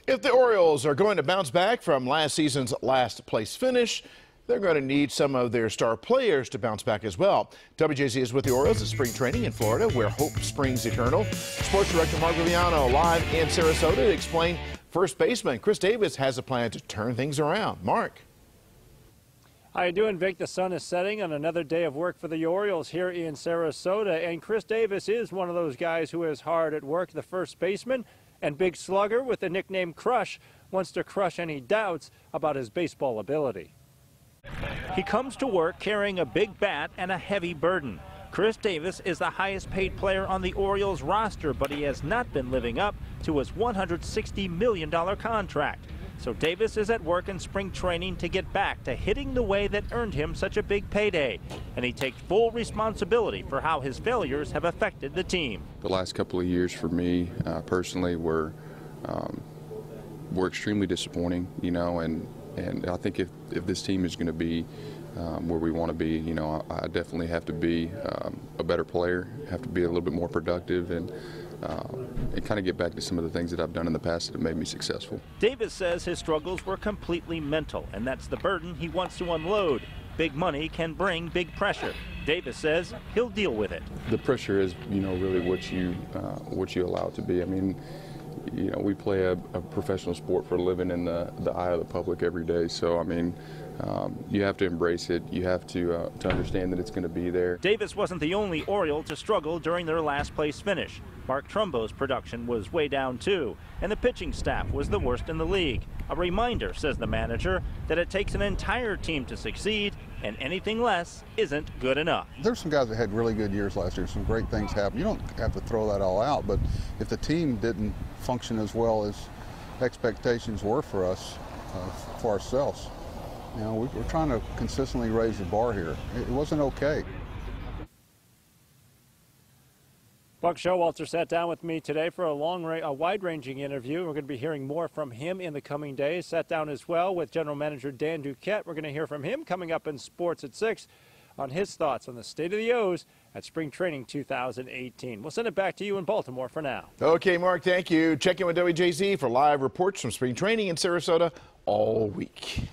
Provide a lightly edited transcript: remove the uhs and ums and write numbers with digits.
If the Orioles are going to bounce back from last season's last place finish, they're going to need some of their star players to bounce back as well. WJZ is with the Orioles at spring training in Florida, where hope springs eternal. Sports director Mark Viviano live in Sarasota to explain first baseman Chris Davis has a plan to turn things around. Mark. How you doing, Vic? The sun is setting on another day of work for the Orioles here in Sarasota, and Chris Davis is one of those guys who is hard at work. The first baseman and big slugger with the nickname Crush wants to crush any doubts about his baseball ability. He comes to work carrying a big bat and a heavy burden. Chris Davis is the highest paid player on the Orioles roster, but he has not been living up to his $160 million contract. So Davis is at work in spring training to get back to hitting the way that earned him such a big payday. And he takes full responsibility for how his failures have affected the team. The last couple of years for me personally were extremely disappointing, you know, and I think if this team is going to be where we want to be, you know, I definitely have to be a better player, have to be a little bit more productive, and kind of get back to some of the things that I've done in the past that have made me successful. Davis says his struggles were completely mental, and that's the burden he wants to unload. Big money can bring big pressure. Davis says he'll deal with it. The pressure is, you know, really what you allow it to be. I mean, you know, we play a professional sport for a living in the eye of the public every day. So, I mean, you have to embrace it. You have to understand that it's going to be there. Davis wasn't the only Oriole to struggle during their last place finish. Mark Trumbo's production was way down too, and the pitching staff was the worst in the league. A reminder, says the manager, that it takes an entire team to succeed, and anything less isn't good enough. There's some guys that had really good years last year. Some great things happened. You don't have to throw that all out, but if the team didn't function as well as expectations were for us, for ourselves, you know, we're trying to consistently raise the bar here. It wasn't okay. Buck Showalter sat down with me today for a wide-ranging interview. We're going to be hearing more from him in the coming days. Sat down as well with General Manager Dan Duquette. We're going to hear from him coming up in Sports at 6 on his thoughts on the state of the O's at Spring Training 2018. We'll send it back to you in Baltimore for now. Okay, Mark, thank you. Check in with WJZ for live reports from spring training in Sarasota all week.